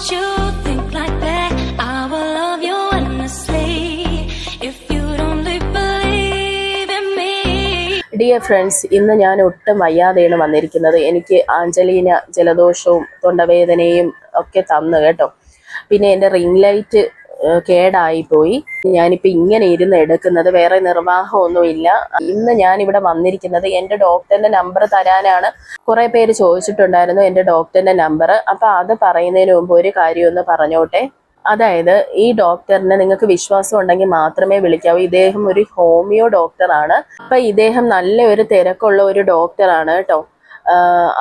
you think like that, I will love you endlessly. If you don't believe in me. Dear friends, ഇന്ന് ഞാൻ ഒട്ടും വയ്യാതെയാണ് വന്നിരിക്കുന്നത്. എനിക്ക് Angelina ജലദോഷവും തൊണ്ടവേദനയും ഒക്കെ തന്നു കേട്ടോ. പിന്നെ എൻ്റെ റിംഗ് ലൈറ്റ് കേടായിപ്പോയി. ഞാനിപ്പോൾ ഇങ്ങനെ ഇരുന്ന് എടുക്കുന്നത്, വേറെ നിർവാഹമൊന്നുമില്ല. ഇന്ന് ഞാനിവിടെ വന്നിരിക്കുന്നത് എൻ്റെ ഡോക്ടറിൻ്റെ നമ്പർ തരാനാണ്. കുറേ പേര് ചോദിച്ചിട്ടുണ്ടായിരുന്നു എൻ്റെ ഡോക്ടറിൻ്റെ നമ്പർ. അപ്പോൾ അത് പറയുന്നതിന് മുമ്പ് ഒരു കാര്യം ഒന്ന് പറഞ്ഞോട്ടെ. അതായത് ഈ ഡോക്ടറിന് നിങ്ങൾക്ക് വിശ്വാസം ഉണ്ടെങ്കിൽ മാത്രമേ വിളിക്കാവൂ. ഇദ്ദേഹം ഒരു ഹോമിയോ ഡോക്ടറാണ്. അപ്പം ഇദ്ദേഹം നല്ല ഒരു തിരക്കുള്ള ഒരു ഡോക്ടറാണ് കേട്ടോ.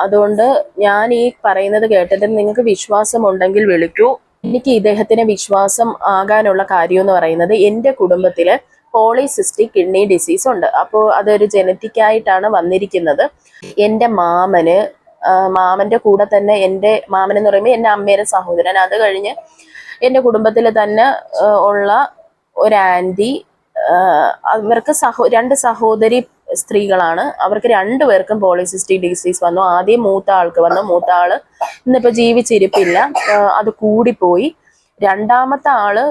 അതുകൊണ്ട് ഞാൻ ഈ പറയുന്നത് കേട്ടിട്ട് നിങ്ങൾക്ക് വിശ്വാസം ഉണ്ടെങ്കിൽ വിളിക്കൂ. എനിക്ക് ഇദ്ദേഹത്തിന് വിശ്വാസം ആകാനുള്ള കാര്യം എന്ന് പറയുന്നത്, എൻ്റെ കുടുംബത്തിൽ പോളിസിസ്റ്റിക് കിഡ്നി ഡിസീസ് ഉണ്ട്. അപ്പോൾ അതൊരു ജനറ്റിക് ആയിട്ടാണ് വന്നിരിക്കുന്നത്. എൻ്റെ മാമൻ്റെ കൂടെ തന്നെ, എൻ്റെ മാമൻ എന്ന് പറയുമ്പോൾ എൻ്റെ അമ്മയുടെ സഹോദരൻ, അത് കഴിഞ്ഞ് എൻ്റെ കുടുംബത്തിൽ തന്നെ ഉള്ള ഒരു ആൻറ്റി, അവർക്ക് രണ്ട് സഹോദരി സ്ത്രീകളാണ്. അവർക്ക് രണ്ടുപേർക്കും പോളിസിസ്റ്റിക് ഡിസീസ് വന്നു. ആദ്യം മൂത്ത ആൾക്ക് വന്നു. മൂത്ത ആള് ഇന്നിപ്പോൾ ജീവിച്ചിരിപ്പില്ല, അത് കൂടിപ്പോയി. രണ്ടാമത്തെ ആള്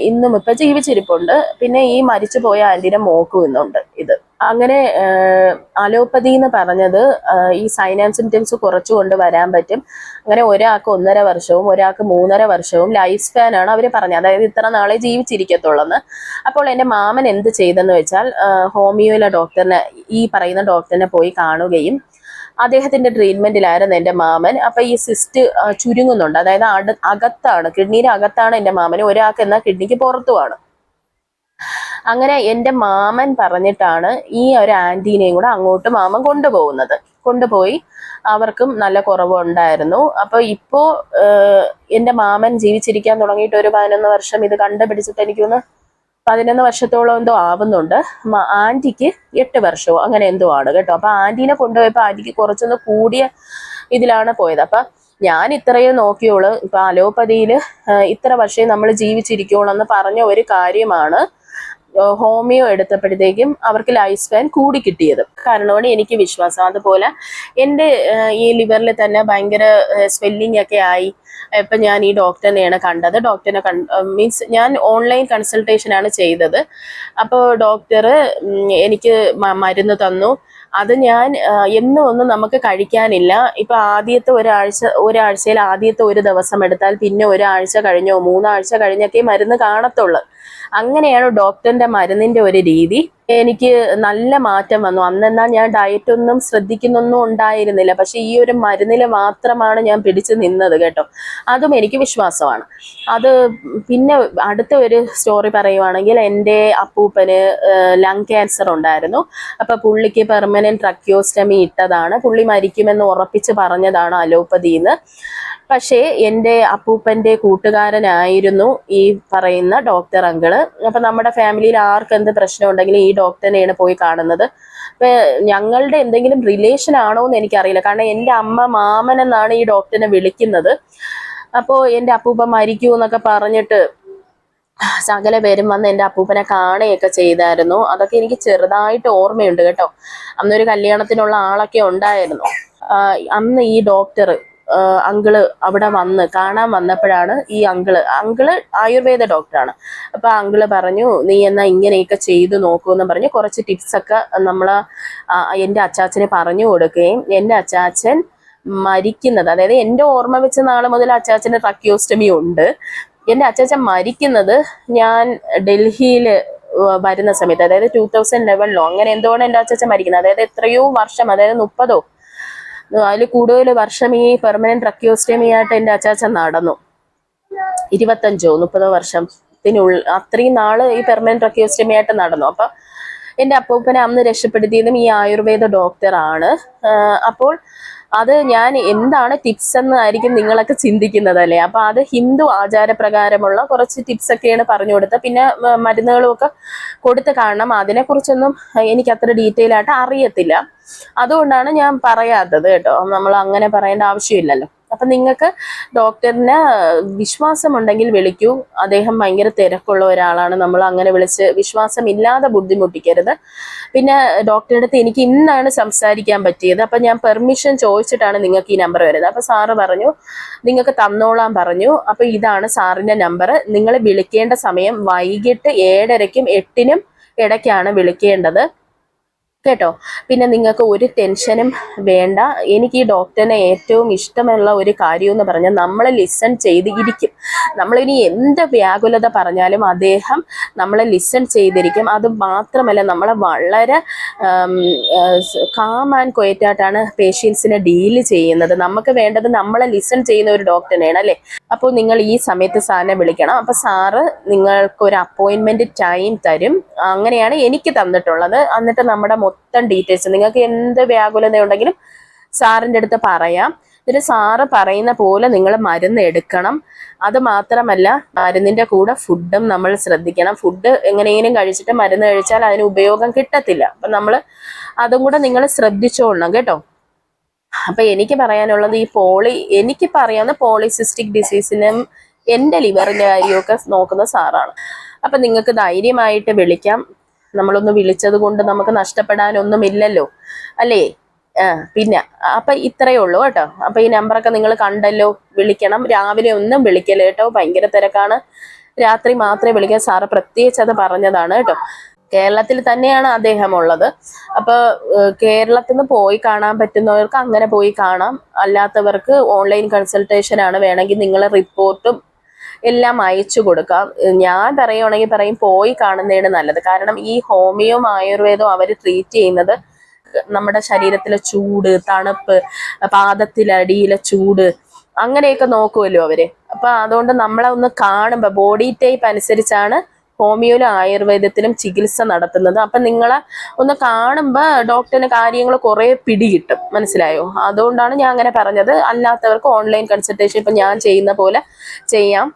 ഇന്നും ഇപ്പം ജീവിച്ചിരിപ്പുണ്ട്. പിന്നെ ഈ മരിച്ചു പോയ ആൻറ്റിയുടെ മോക്കും ഇന്നുണ്ട് ഇത്. അങ്ങനെ അലോപ്പതി എന്ന് പറഞ്ഞത് ഈ സൈൻ ആൻഡ് സിംറ്റംസ് കുറച്ചുകൊണ്ട് വരാൻ പറ്റും. അങ്ങനെ ഒരാൾക്ക് 1.5 വർഷവും ഒരാൾക്ക് 3.5 വർഷവും ലൈഫ് സ്പാൻ ആണ് അവർ പറഞ്ഞത്. അതായത് ഇത്ര നാളെ ജീവിച്ചിരിക്കത്തുള്ളെന്ന്. അപ്പോൾ എൻ്റെ മാമൻ എന്ത് ചെയ്തെന്ന് വെച്ചാൽ, ഹോമിയോയിലെ ഡോക്ടറിനെ, ഈ പറയുന്ന ഡോക്ടറിനെ പോയി കാണുകയും അദ്ദേഹത്തിന്റെ ട്രീറ്റ്മെന്റിലായിരുന്നു എൻ്റെ മാമൻ. അപ്പൊ ഈ സിസ്റ്റ് ചുരുങ്ങുന്നുണ്ട്. അതായത് അകത്താണ്, കിഡ്നിയുടെ അകത്താണ് എൻ്റെ മാമന്. ഒരാൾക്ക് എന്നാൽ കിഡ്നിക്ക് പുറത്തുമാണ്. അങ്ങനെ എൻ്റെ മാമൻ പറഞ്ഞിട്ടാണ് ഈ ഒരു ആൻറ്റീനെയും കൂടെ അങ്ങോട്ട് മാമൻ കൊണ്ടുപോയി. അവർക്കും നല്ല കുറവുണ്ടായിരുന്നു. അപ്പൊ ഇപ്പോ എൻ്റെ മാമൻ ജീവിച്ചിരിക്കാൻ തുടങ്ങിയിട്ട് ഒരു 11 വർഷം, ഇത് കണ്ടുപിടിച്ചിട്ട് എനിക്കൊന്ന് 11 വർഷത്തോളം എന്തോ ആവുന്നുണ്ട്. ആൻറ്റിക്ക് 8 വർഷമോ അങ്ങനെ എന്തോ ആണ് കേട്ടോ. അപ്പൊ ആൻറ്റീനെ കൊണ്ടുപോയപ്പോൾ ആൻറ്റിക്ക് കുറച്ചൊന്ന് കൂടിയ ഇതിലാണ് പോയത്. അപ്പൊ ഞാൻ ഇത്രയും നോക്കിയോളൂ, ഇപ്പൊ അലോപ്പതിയിൽ ഇത്ര വർഷം നമ്മൾ ജീവിച്ചിരിക്കുള്ളൂ എന്ന് പറഞ്ഞ ഒരു കാര്യമാണ് ഹോമിയോ എടുത്തപ്പോഴത്തേക്കും അവർക്ക് ലൈഫ് സ്പാൻ കൂടി കിട്ടിയത്. കാരണമാണ് എനിക്ക് വിശ്വാസം. അതുപോലെ എൻ്റെ ഈ ലിവറിൽ തന്നെ ഭയങ്കര സ്വെല്ലിംഗ് ഒക്കെ ആയി. ഇപ്പം ഞാൻ ഈ ഡോക്ടറിനെയാണ് കണ്ടത്. മീൻസ് ഞാൻ ഓൺലൈൻ കൺസൾട്ടേഷനാണ് ചെയ്തത്. അപ്പോൾ ഡോക്ടർ എനിക്ക് മരുന്ന് തന്നു. അത് ഞാൻ ഒന്നും നമുക്ക് കഴിക്കാനില്ല. ഇപ്പൊ ആദ്യത്തെ ഒരാഴ്ചയിൽ ആദ്യത്തെ ഒരു ദിവസം എടുത്താൽ പിന്നെ ഒരാഴ്ച കഴിഞ്ഞോ 3 ആഴ്ച കഴിഞ്ഞൊക്കെ മരുന്ന് കാണത്തുള്ളു. അങ്ങനെയാണ് ഡോക്ടറിന്റെ മരുന്നിന്റെ ഒരു രീതി. എനിക്ക് നല്ല മാറ്റം വന്നു. അന്നെന്നാൽ ഞാൻ ഡയറ്റ് ഒന്നും ശ്രദ്ധിക്കുന്നൊന്നും ഉണ്ടായിരുന്നില്ല. പക്ഷെ ഈ ഒരു മരുന്നിൽ മാത്രമാണ് ഞാൻ പിടിച്ചു നിന്നത് കേട്ടോ. അതും എനിക്ക് വിശ്വാസമാണ്. അത് പിന്നെ അടുത്ത ഒരു സ്റ്റോറി പറയുവാണെങ്കിൽ, എൻ്റെ അപ്പൂപ്പന് ലങ് ക്യാൻസർ ഉണ്ടായിരുന്നു. അപ്പൊ പുള്ളിക്ക് പെർമനന്റ് ട്രക്കിയോസ്റ്റമി ഇട്ടതാണ്. പുള്ളി മരിക്കുമെന്ന് ഉറപ്പിച്ച് പറഞ്ഞതാണ് അലോപ്പതിന്ന്. പക്ഷേ എൻ്റെ അപ്പൂപ്പൻ്റെ കൂട്ടുകാരനായിരുന്നു ഈ പറയുന്ന ഡോക്ടർ അങ്കിള്. അപ്പൊ നമ്മുടെ ഫാമിലിയിൽ ആർക്ക് എന്ത് പ്രശ്നം ഉണ്ടെങ്കിലും ഈ ഡോക്ടറിനെയാണ് പോയി കാണുന്നത്. അപ്പൊ ഞങ്ങളുടെ എന്തെങ്കിലും റിലേഷൻ ആണോ എന്ന് എനിക്കറിയില്ല. കാരണം എൻ്റെ അമ്മ മാമൻ എന്നാണ് ഈ ഡോക്ടറിനെ വിളിക്കുന്നത്. അപ്പോൾ എൻ്റെ അപ്പൂപ്പ മരിക്കൂ എന്നൊക്കെ പറഞ്ഞിട്ട് സകല പേരും വന്ന് എൻ്റെ അപ്പൂപ്പനെ കാണുകയൊക്കെ ചെയ്തായിരുന്നു. അതൊക്കെ എനിക്ക് ചെറുതായിട്ട് ഓർമ്മയുണ്ട് കേട്ടോ. അന്നൊരു കല്യാണത്തിനുള്ള ആളൊക്കെ ഉണ്ടായിരുന്നു. അന്ന് ഈ ഡോക്ടർ അങ്കിള് അവിടെ കാണാൻ വന്നപ്പോഴാണ് ഈ അങ്കിള് ആയുർവേദ ഡോക്ടറാണ്. അപ്പൊ അങ്കിള് പറഞ്ഞു, നീ എന്നാ ഇങ്ങനെയൊക്കെ ചെയ്തു നോക്കൂന്ന് പറഞ്ഞ് കുറച്ച് ടിപ്സൊക്കെ എൻ്റെ അച്ചാച്ചന് പറഞ്ഞു കൊടുക്കുകയും, എൻ്റെ അച്ചാച്ചൻ മരിക്കുന്നത്, അതായത് എൻ്റെ ഓർമ്മ വെച്ച നാളെ മുതൽ അച്ചാച്ചന് ട്രക്കിയോസ്റ്റമി ഉണ്ട്. എൻ്റെ അച്ചാച്ചൻ മരിക്കുന്നത് ഞാൻ ഡൽഹിയിൽ വരുന്ന സമയത്ത്, അതായത് 2011 അങ്ങനെ എന്തോണം എൻ്റെ അച്ചാച്ചൻ മരിക്കുന്നത്. അതായത് എത്രയോ വർഷം, അതായത് 30 അതിൽ കൂടുതൽ വർഷം ഈ പെർമനന്റ് ട്രക്കിയോസ്റ്റമി ആയിട്ട് എൻ്റെ അച്ചാച്ചൻ നടന്നു. 25-30 വർഷത്തിനുള്ളിൽ അത്രയും നാള് ഈ പെർമനന്റ് ട്രക്കിയോസ്റ്റമി ആയിട്ട് നടന്നു. അപ്പൊ എൻ്റെ അപ്പൂപ്പനെ അന്ന് രക്ഷപ്പെടുത്തിയതും ഈ ആയുർവേദ ഡോക്ടറാണ്. അപ്പോൾ അത് ഞാൻ എന്താണ് ടിപ്സ് എന്നായിരിക്കും നിങ്ങളൊക്കെ ചിന്തിക്കുന്നത് അല്ലേ. അപ്പൊ അത് ഹിന്ദു ആചാരപ്രകാരമുള്ള കുറച്ച് ടിപ്സ് ഒക്കെയാണ് പറഞ്ഞു കൊടുത്തത്. പിന്നെ മരുന്നുകളും ഒക്കെ കൊടുത്ത് കാണണം. അതിനെക്കുറിച്ചൊന്നും എനിക്ക് അത്ര ഡീറ്റെയിൽ ആയിട്ട് അറിയത്തില്ല. അതുകൊണ്ടാണ് ഞാൻ പറയാത്തത് കേട്ടോ. നമ്മൾ അങ്ങനെ പറയേണ്ട ആവശ്യമില്ലല്ലോ. അപ്പം നിങ്ങൾക്ക് ഡോക്ടറിന് വിശ്വാസമുണ്ടെങ്കിൽ വിളിക്കൂ. അദ്ദേഹം ഭയങ്കര തിരക്കുള്ള ഒരാളാണ്. നമ്മൾ അങ്ങനെ വിളിച്ച് വിശ്വാസമില്ലാതെ ബുദ്ധിമുട്ടിക്കരുത്. പിന്നെ ഡോക്ടറുടെ അടുത്ത് എനിക്ക് ഇന്നാണ് സംസാരിക്കാൻ പറ്റിയത്, അപ്പം ഞാൻ പെർമിഷൻ ചോദിച്ചിട്ടാണ് നിങ്ങൾക്ക് ഈ നമ്പർ വരുന്നത്. അപ്പം സാറ് പറഞ്ഞു നിങ്ങൾക്ക് തന്നോളാൻ പറഞ്ഞു. അപ്പം ഇതാണ് സാറിൻ്റെ നമ്പർ. നിങ്ങൾ വിളിക്കേണ്ട സമയം വൈകിട്ട് 7:30-നും 8-നും ഇടയ്ക്കാണ് വിളിക്കേണ്ടത് കേട്ടോ. പിന്നെ നിങ്ങൾക്ക് ഒരു ടെൻഷനും വേണ്ട. എനിക്ക് ഈ ഡോക്ടറിനെ ഏറ്റവും ഇഷ്ടമുള്ള ഒരു കാര്യം എന്ന് പറഞ്ഞാൽ നമ്മളെ ലിസൺ ചെയ്തിരിക്കും. നമ്മളിനി എന്ത് വ്യാകുലത പറഞ്ഞാലും അദ്ദേഹം നമ്മളെ ലിസൺ ചെയ്തിരിക്കും. അത് മാത്രമല്ല നമ്മളെ വളരെ കാം ആൻഡ് ക്വയറ്റായിട്ടാണ് പേഷ്യൻസിനെ ഡീല് ചെയ്യുന്നത്. നമുക്ക് വേണ്ടത് നമ്മളെ ലിസൺ ചെയ്യുന്ന ഒരു ഡോക്ടറിനെയാണ് അല്ലേ. അപ്പോൾ നിങ്ങൾ ഈ സമയത്ത് സാറിനെ വിളിക്കണം. അപ്പോൾ സാറ് നിങ്ങൾക്കൊരു അപ്പോയിൻമെൻറ്റ് ടൈം തരും. അങ്ങനെയാണ് എനിക്ക് തന്നിട്ടുള്ളത്. എന്നിട്ട് നമ്മുടെ മൊത്തം ഡീറ്റെയിൽസ് നിങ്ങൾക്ക് എന്ത് വ്യാകുലത ഉണ്ടെങ്കിലും സാറിൻ്റെ അടുത്ത് പറയാം. എന്നിട്ട് സാറ് പറയുന്ന പോലെ നിങ്ങൾ മരുന്ന് എടുക്കണം. അത് മാത്രമല്ല മരുന്നിൻ്റെ കൂടെ ഫുഡും നമ്മൾ ശ്രദ്ധിക്കണം. ഫുഡ് എങ്ങനെയെങ്കിലും കഴിച്ചിട്ട് മരുന്ന് കഴിച്ചാൽ അതിന് ഉപയോഗം കിട്ടത്തില്ല. അപ്പം നമ്മൾ അതും കൂടെ നിങ്ങൾ ശ്രദ്ധിച്ചോളണം കേട്ടോ. അപ്പം എനിക്ക് പറയാനുള്ളത് എനിക്ക് പറയാവുന്ന പോളിസിസ്റ്റിക് ഡിസീസിനും എൻ്റെ ലിവറിൻ്റെ കാര്യമൊക്കെ നോക്കുന്ന സാറാണ്. അപ്പം നിങ്ങൾക്ക് ധൈര്യമായിട്ട് വിളിക്കാം. നമ്മളൊന്ന് വിളിച്ചത് കൊണ്ട് നമുക്ക് നഷ്ടപ്പെടാനൊന്നുമില്ലല്ലോ അല്ലേ. പിന്നെ അപ്പം ഇത്രയേ ഉള്ളൂ കേട്ടോ. അപ്പം ഈ നമ്പറൊക്കെ നിങ്ങൾ കണ്ടല്ലോ. വിളിക്കണം. രാവിലെ ഒന്നും വിളിക്കല്ലോ കേട്ടോ, ഭയങ്കര തിരക്കാണ്. രാത്രി മാത്രമേ വിളിക്കാൻ. സാറ് പ്രത്യേകിച്ച് അത് പറഞ്ഞതാണ് കേട്ടോ. കേരളത്തിൽ തന്നെയാണ് അദ്ദേഹം ഉള്ളത്. അപ്പോൾ കേരളത്തിൽ നിന്ന് പോയി കാണാൻ പറ്റുന്നവർക്ക് അങ്ങനെ പോയി കാണാം. അല്ലാത്തവർക്ക് ഓൺലൈൻ കൺസൾട്ടേഷൻ ആണ്. വേണമെങ്കിൽ നിങ്ങൾ റിപ്പോർട്ടും എല്ലാം അയച്ചു കൊടുക്കാം. ഞാൻ പറയുകയാണെങ്കിൽ പറയും പോയി കാണുന്നതാണ് നല്ലത്. കാരണം ഈ ഹോമിയോയും ആയുർവേദവും അവർ ട്രീറ്റ് ചെയ്യുന്നത് നമ്മുടെ ശരീരത്തിലെ ചൂട്, തണുപ്പ്, പാദത്തിലടിയിലെ ചൂട് അങ്ങനെയൊക്കെ നോക്കുമല്ലോ അവര്. അപ്പൊ അതുകൊണ്ട് നമ്മളെ ഒന്ന് കാണുമ്പോൾ ബോഡി ടൈപ്പ് അനുസരിച്ചാണ് ഹോമിയോയിലും ആയുർവേദത്തിലും ചികിത്സ നടത്തുന്നത്. അപ്പം നിങ്ങളെ ഒന്ന് കാണുമ്പോൾ ഡോക്ടറിന് കാര്യങ്ങൾ കുറേ പിടികിട്ടും. മനസ്സിലായോ? അതുകൊണ്ടാണ് ഞാൻ അങ്ങനെ പറഞ്ഞത്. അല്ലാത്തവർക്ക് ഓൺലൈൻ കൺസൾട്ടേഷൻ ഇപ്പം ഞാൻ ചെയ്യുന്ന പോലെ ചെയ്യാം.